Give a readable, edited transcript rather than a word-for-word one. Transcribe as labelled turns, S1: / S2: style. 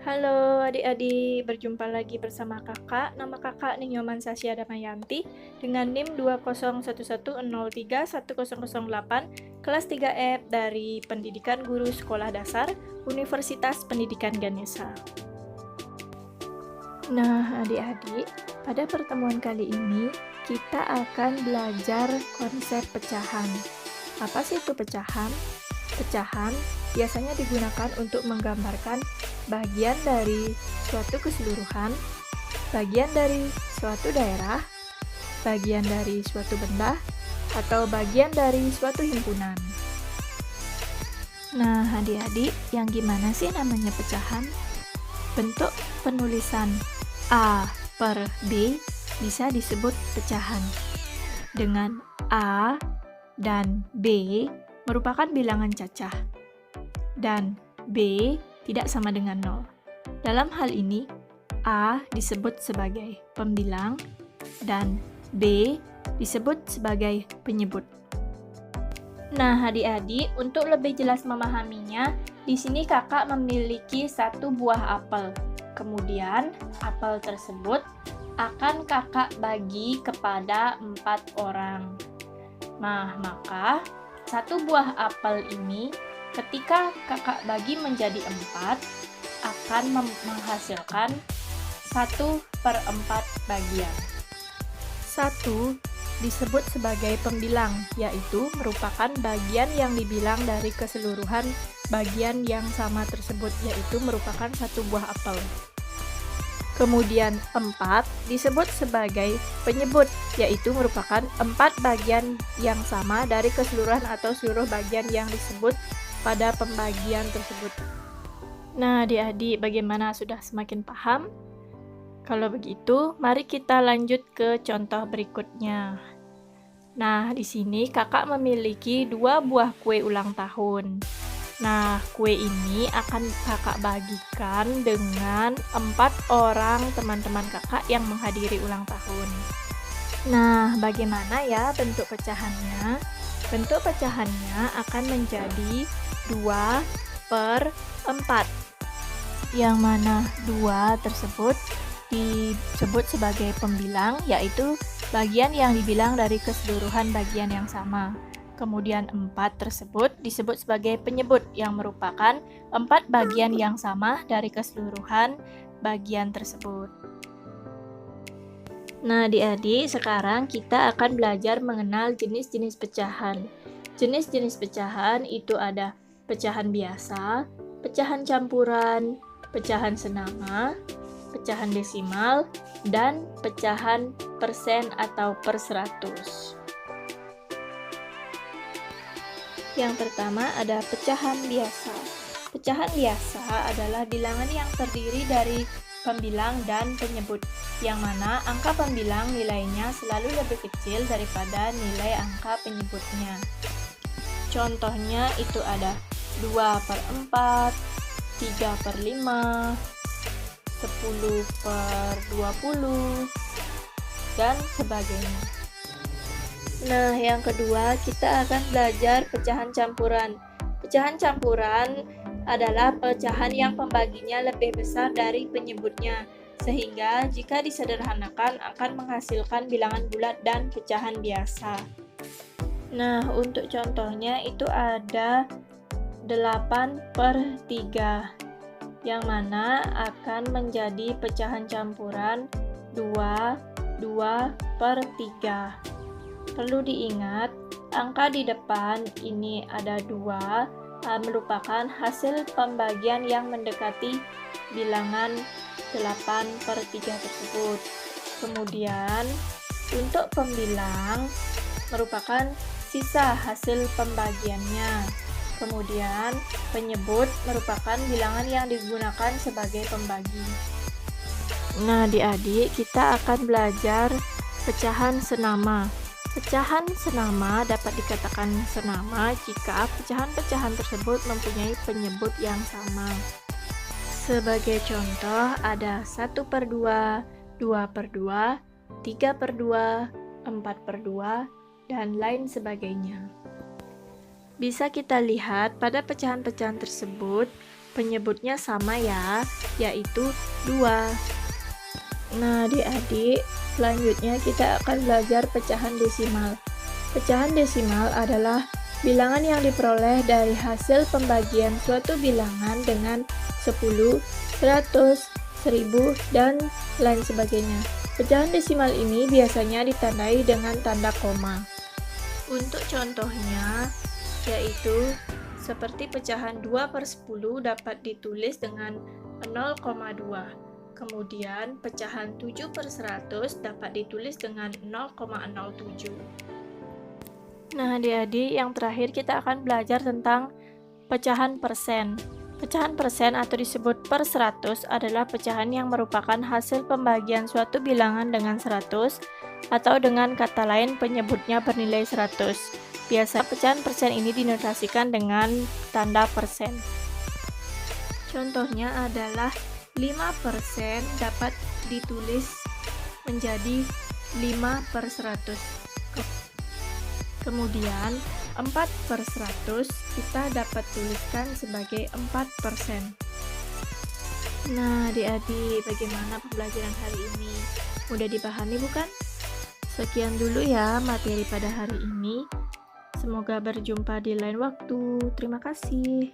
S1: Halo adik-adik, berjumpa lagi bersama kakak. Nama kakak Ningyoman Sasya Damayanti dengan NIM 201103108 kelas 3F dari Pendidikan Guru Sekolah Dasar Universitas Pendidikan Ganesha. Nah adik-adik, pada pertemuan kali ini kita akan belajar konsep pecahan. Apa sih itu pecahan? Pecahan biasanya digunakan untuk menggambarkan bagian dari suatu keseluruhan, bagian dari suatu daerah, bagian dari suatu benda, atau bagian dari suatu himpunan. Nah, adik-adik, yang gimana sih namanya pecahan? Bentuk penulisan A per B bisa disebut pecahan. Dengan A dan B merupakan bilangan cacah, dan B tidak sama dengan 0. Dalam hal ini, A disebut sebagai pembilang dan B disebut sebagai penyebut. Nah, adik-adik, untuk lebih jelas memahaminya, di sini kakak memiliki satu buah apel. Kemudian, apel tersebut akan kakak bagi kepada 4 orang. Nah, maka satu buah apel ini ketika kakak bagi menjadi 4 akan menghasilkan 1/4 bagian. 1 disebut sebagai pembilang, yaitu merupakan bagian yang dibilang dari keseluruhan bagian yang sama tersebut, yaitu merupakan satu buah apel. Kemudian 4 disebut sebagai penyebut, yaitu merupakan 4 bagian yang sama dari keseluruhan atau seluruh bagian yang disebut pada pembagian tersebut. Nah, adik-adik, bagaimana, sudah semakin paham? Kalau begitu, mari kita lanjut ke contoh berikutnya. Nah, di sini kakak memiliki 2 buah kue ulang tahun. Nah, kue ini akan kakak bagikan dengan 4 orang teman-teman kakak yang menghadiri ulang tahun. Nah, bagaimana ya bentuk pecahannya? Bentuk pecahannya akan menjadi 2/4, yang mana 2 tersebut disebut sebagai pembilang, yaitu bagian yang dibilang dari keseluruhan bagian yang sama. Kemudian 4 tersebut disebut sebagai penyebut, yang merupakan 4 bagian yang sama dari keseluruhan bagian tersebut. Nah, adik-adik, sekarang kita akan belajar mengenal jenis-jenis pecahan. Jenis-jenis pecahan itu ada pecahan biasa, pecahan campuran, pecahan senama, pecahan desimal, dan pecahan persen atau per 100. Yang pertama ada pecahan biasa. Pecahan biasa adalah bilangan yang terdiri dari pembilang dan penyebut, yang mana angka pembilang nilainya selalu lebih kecil daripada nilai angka penyebutnya. Contohnya itu ada 2/4, 3/5, 10/20, dan sebagainya. Nah, yang kedua kita akan belajar pecahan campuran. Pecahan campuran adalah pecahan yang pembaginya lebih besar dari penyebutnya, sehingga jika disederhanakan akan menghasilkan bilangan bulat dan pecahan biasa. Nah, untuk contohnya itu ada 8/3, yang mana akan menjadi pecahan campuran 2/3. Perlu diingat, angka di depan ini ada 2, merupakan hasil pembagian yang mendekati bilangan 8/3 tersebut. Kemudian, untuk pembilang merupakan sisa hasil pembagiannya. Kemudian, penyebut merupakan bilangan yang digunakan sebagai pembagi. Nah, adik-adik, kita akan belajar pecahan senama. Pecahan senama dapat dikatakan senama jika pecahan-pecahan tersebut mempunyai penyebut yang sama. Sebagai contoh ada 1/2, 2/2, 3/2, 4/2, dan lain sebagainya. Bisa kita lihat pada pecahan-pecahan tersebut penyebutnya sama ya, yaitu 2. Nah, adik-adik, selanjutnya kita akan belajar pecahan desimal. Pecahan desimal adalah bilangan yang diperoleh dari hasil pembagian suatu bilangan dengan 10, 100, 1000, dan lain sebagainya. Pecahan desimal ini biasanya ditandai dengan tanda koma. Untuk contohnya, yaitu seperti pecahan 2/10 dapat ditulis dengan 0,2. Kemudian, pecahan 7/100 dapat ditulis dengan 0,07. Nah, adik-adik, yang terakhir kita akan belajar tentang pecahan persen. Pecahan persen atau disebut per 100 adalah pecahan yang merupakan hasil pembagian suatu bilangan dengan 100, atau dengan kata lain penyebutnya bernilai 100. Biasa pecahan persen ini dinotasikan dengan tanda persen. Contohnya adalah 5% dapat ditulis menjadi 5/100. Kemudian 4/100 kita dapat tuliskan sebagai 4%. Nah, adik-adik, bagaimana pembelajaran hari ini? Mudah dipahami bukan? Sekian dulu ya materi pada hari ini. Semoga berjumpa di lain waktu. Terima kasih.